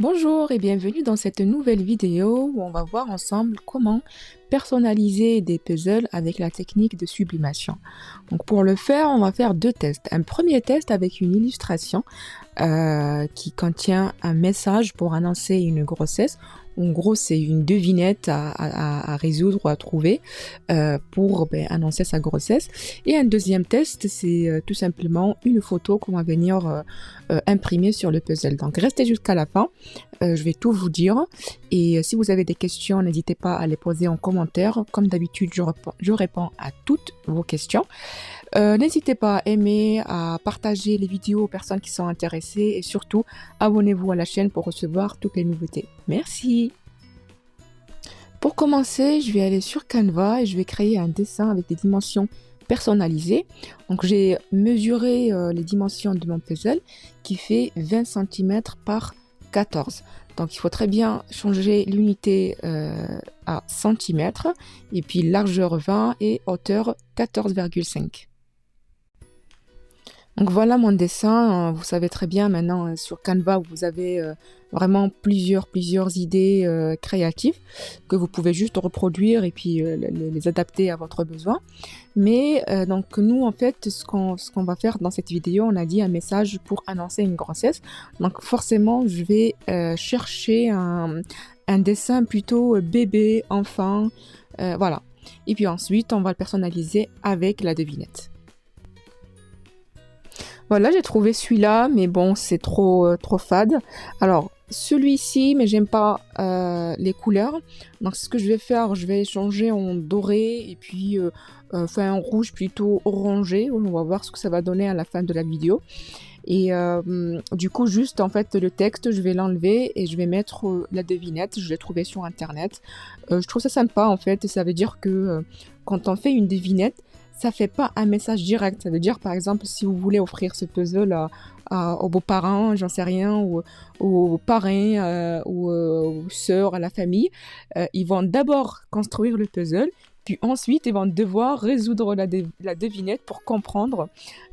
Bonjour et bienvenue dans cette nouvelle vidéo où on va voir ensemble comment personnaliser des puzzles avec la technique de sublimation. Donc pour le faire, on va faire deux tests. Un premier test avec une illustration qui contient un message pour annoncer une grossesse. En gros, c'est une devinette à résoudre ou à trouver pour annoncer sa grossesse. Et un deuxième test, c'est tout simplement une photo qu'on va venir imprimer sur le puzzle. Donc restez jusqu'à la fin, je vais tout vous dire. Et si vous avez des questions, n'hésitez pas à les poser en commentaire. Comme d'habitude, je réponds à toutes vos questions. N'hésitez pas à aimer, à partager les vidéos aux personnes qui sont intéressées et surtout, abonnez-vous à la chaîne pour recevoir toutes les nouveautés. Merci! Pour commencer, je vais aller sur Canva et je vais créer un dessin avec des dimensions personnalisées. Donc j'ai mesuré les dimensions de mon puzzle qui fait 20 cm par 14. Donc il faut très bien changer l'unité à centimètres et puis largeur 20 et hauteur 14,5. Donc voilà mon dessin. Vous savez très bien maintenant sur Canva, vous avez vraiment plusieurs idées créatives que vous pouvez juste reproduire et puis les adapter à votre besoin. Mais donc nous en fait, ce qu'on va faire dans cette vidéo, on a dit un message pour annoncer une grossesse. Donc forcément, je vais chercher un dessin plutôt bébé, enfant, voilà. Et puis ensuite, on va le personnaliser avec la devinette. Voilà, j'ai trouvé celui-là, mais bon, c'est trop fade. Alors, celui-ci, mais j'aime pas les couleurs. Donc, ce que je vais faire, je vais changer en doré et puis faire un rouge plutôt orangé. On va voir ce que ça va donner à la fin de la vidéo. Et du coup, juste en fait, le texte, je vais l'enlever et je vais mettre la devinette. Je l'ai trouvé sur Internet. Je trouve ça sympa en fait. Ça veut dire que quand on fait une devinette, ça fait pas un message direct. Ça veut dire, par exemple, si vous voulez offrir ce puzzle aux beaux-parents, j'en sais rien, ou aux parrains, ou aux sœurs, à la famille, ils vont d'abord construire le puzzle, puis ensuite, ils vont devoir résoudre la devinette pour comprendre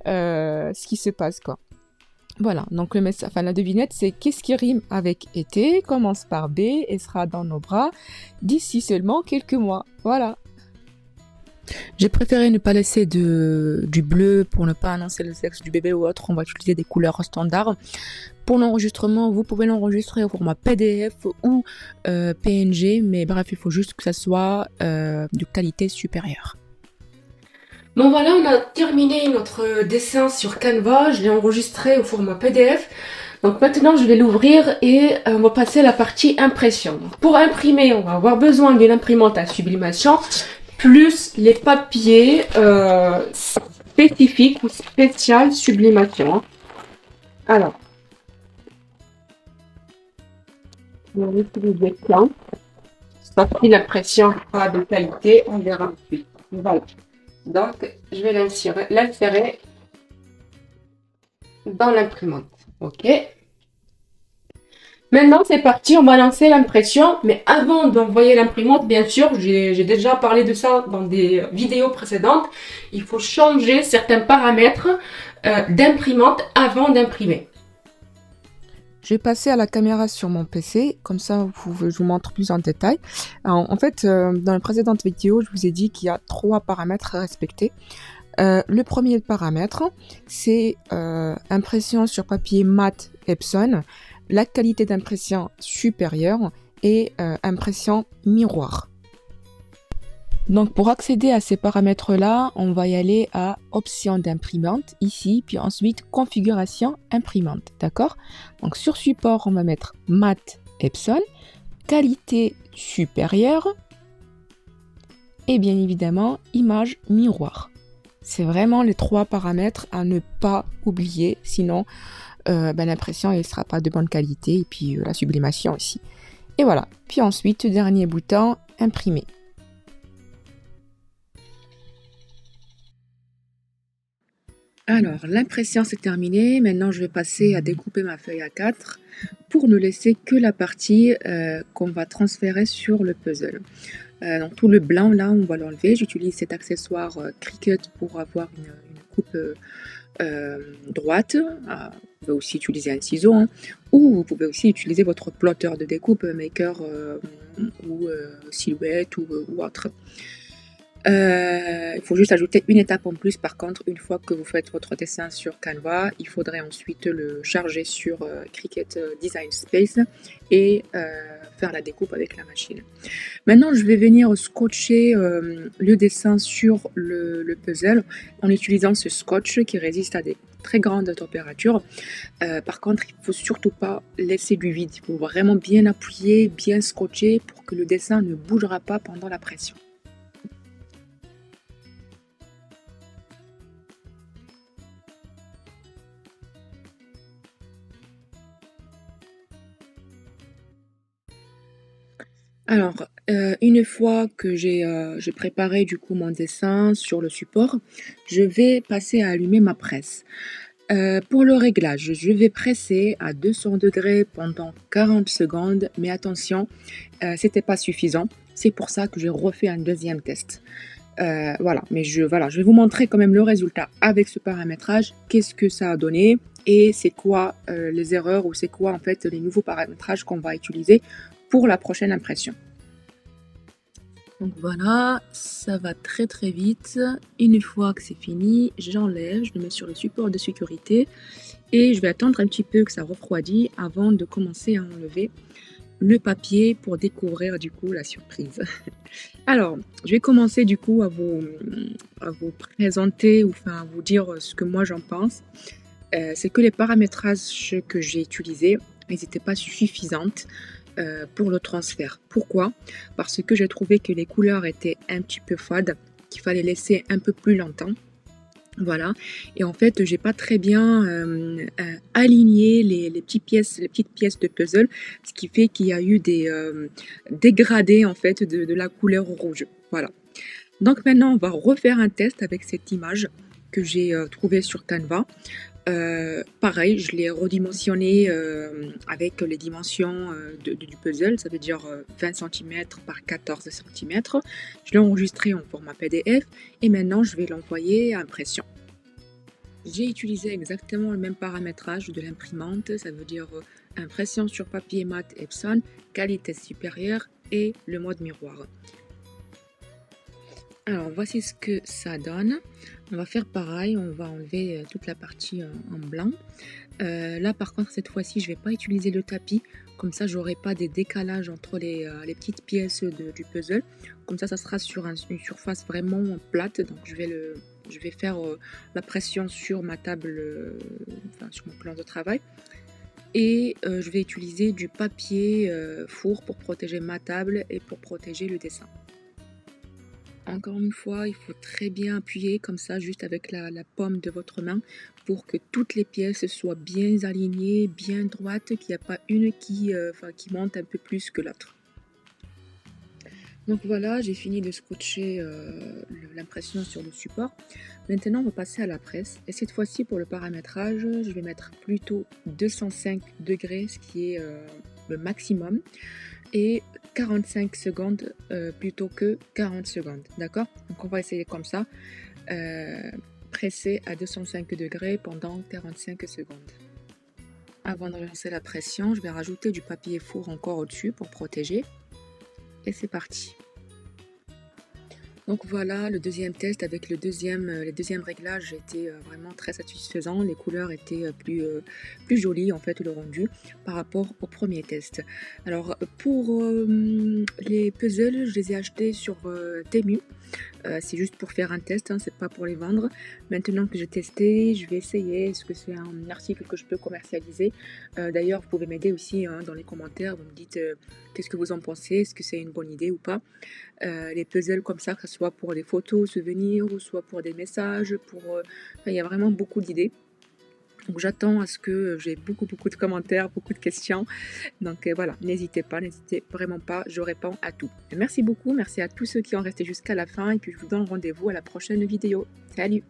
ce qui se passe, quoi. Voilà, donc la devinette, c'est qu'est-ce qui rime avec été, commence par B et sera dans nos bras d'ici seulement quelques mois. Voilà. J'ai préféré ne pas laisser du bleu pour ne pas annoncer le sexe du bébé ou autre. On va utiliser des couleurs standards. Pour l'enregistrement, vous pouvez l'enregistrer au format PDF ou PNG, mais bref, il faut juste que ça soit de qualité supérieure. Bon voilà, on a terminé notre dessin sur Canva. Je l'ai enregistré au format PDF. Donc maintenant, je vais l'ouvrir et on va passer à la partie impression. Donc, pour imprimer, on va avoir besoin d'une imprimante à sublimation plus les papiers spécifiques ou spécial sublimation. Alors, on va utiliser plein. Sauf si l'impression pas de qualité, on verra ensuite. Voilà. Donc, je vais l'insérer dans l'imprimante. OK. Maintenant, c'est parti, on va lancer l'impression. Mais avant d'envoyer l'imprimante, bien sûr, j'ai déjà parlé de ça dans des vidéos précédentes. Il faut changer certains paramètres d'imprimante avant d'imprimer. Je vais passer à la caméra sur mon PC, comme ça je vous montre plus en détail. Alors, en fait, dans la précédente vidéo, je vous ai dit qu'il y a 3 paramètres à respecter. Le premier paramètre, c'est impression sur papier mat Epson, la qualité d'impression supérieure et impression miroir. Donc pour accéder à ces paramètres-là, on va y aller à option d'imprimante ici, puis ensuite configuration imprimante, d'accord? Donc sur support, on va mettre mat Epson, qualité supérieure et bien évidemment image miroir. C'est vraiment les 3 paramètres à ne pas oublier, sinon l'impression ne sera pas de bonne qualité et puis la sublimation aussi. Et voilà, puis ensuite, dernier bouton, imprimer. Alors, l'impression c'est terminé. Maintenant, je vais passer à découper ma feuille A4 pour ne laisser que la partie qu'on va transférer sur le puzzle. Donc, tout le blanc, là, on va l'enlever. J'utilise cet accessoire Cricut pour avoir une coupe droite. Vous pouvez aussi utiliser un ciseau, hein, ou vous pouvez aussi utiliser votre plotter de découpe Maker ou Silhouette ou autre. Il faut juste ajouter une étape en plus. Par contre, une fois que vous faites votre dessin sur Canva, il faudrait ensuite le charger sur Cricut Design Space et faire la découpe avec la machine. Maintenant, je vais venir scotcher le dessin sur le puzzle en utilisant ce scotch qui résiste à des très grandes températures. Par contre, il ne faut surtout pas laisser du vide. Il faut vraiment bien appuyer, bien scotcher pour que le dessin ne bougera pas pendant la pression. Alors, une fois que j'ai préparé du coup mon dessin sur le support, je vais passer à allumer ma presse. Pour le réglage, je vais presser à 200 degrés pendant 40 secondes, mais attention, c'était pas suffisant. C'est pour ça que j'ai refait un deuxième test. Voilà, mais je vais vous montrer quand même le résultat avec ce paramétrage, qu'est-ce que ça a donné et c'est quoi les erreurs ou c'est quoi en fait les nouveaux paramétrages qu'on va utiliser pour la prochaine impression. Donc voilà, ça va très très vite. Une fois que c'est fini, j'enlève, je le mets sur le support de sécurité et je vais attendre un petit peu que ça refroidit avant de commencer à enlever le papier pour découvrir du coup la surprise. Alors, je vais commencer du coup à vous présenter ou enfin à vous dire ce que moi j'en pense. C'est que les paramétrages que j'ai utilisés, ils n'étaient pas suffisantes pour le transfert. Pourquoi? Parce que j'ai trouvé que les couleurs étaient un petit peu fades, qu'il fallait laisser un peu plus longtemps. Voilà, et en fait, j'ai pas très bien aligné les petites pièces de puzzle, ce qui fait qu'il y a eu des dégradés en fait de la couleur rouge. Voilà. Donc maintenant, on va refaire un test avec cette image que j'ai trouvée sur Canva. Pareil, je l'ai redimensionné avec les dimensions du puzzle, ça veut dire 20 cm par 14 cm. Je l'ai enregistré en format PDF et maintenant je vais l'envoyer à impression. J'ai utilisé exactement le même paramétrage de l'imprimante, ça veut dire impression sur papier mat Epson, qualité supérieure et le mode miroir. Alors voici ce que ça donne. On va faire pareil, on va enlever toute la partie en blanc. Là par contre cette fois-ci je vais pas utiliser le tapis, comme ça j'aurai pas des décalages entre les petites pièces du puzzle. Comme ça sera sur une surface vraiment plate, donc je vais faire la pression sur ma table, enfin sur mon plan de travail. Et je vais utiliser du papier four pour protéger ma table et pour protéger le dessin. Encore une fois, il faut très bien appuyer comme ça, juste avec la paume de votre main, pour que toutes les pièces soient bien alignées, bien droites, qu'il n'y a pas une qui monte un peu plus que l'autre. Donc voilà, j'ai fini de scotcher l'impression sur le support. Maintenant, on va passer à la presse. Et cette fois-ci, pour le paramétrage, je vais mettre plutôt 205 degrés, ce qui est le maximum. Et 45 secondes plutôt que 40 secondes, d'accord? Donc on va essayer comme ça, presser à 205 degrés pendant 45 secondes. Avant de lancer la pression, je vais rajouter du papier four encore au-dessus pour protéger. Et c'est parti. Donc voilà, le deuxième test avec les deuxièmes réglages étaient vraiment très satisfaisants. Les couleurs étaient plus jolies en fait, le rendu par rapport au premier test. Alors pour les puzzles, je les ai achetés sur Temu. C'est juste pour faire un test, hein, c'est pas pour les vendre. Maintenant que j'ai testé, je vais essayer. Est-ce que c'est un article que je peux commercialiser? D'ailleurs, vous pouvez m'aider aussi hein, dans les commentaires. Vous me dites qu'est-ce que vous en pensez? Est-ce que c'est une bonne idée ou pas? Les puzzles comme ça, que ce soit pour des photos, souvenirs, ou soit pour des messages, il y a vraiment beaucoup d'idées. Donc j'attends à ce que j'ai beaucoup de commentaires, beaucoup de questions. Donc voilà, n'hésitez vraiment pas, je réponds à tout. Merci beaucoup, merci à tous ceux qui ont resté jusqu'à la fin et puis je vous donne rendez-vous à la prochaine vidéo. Salut!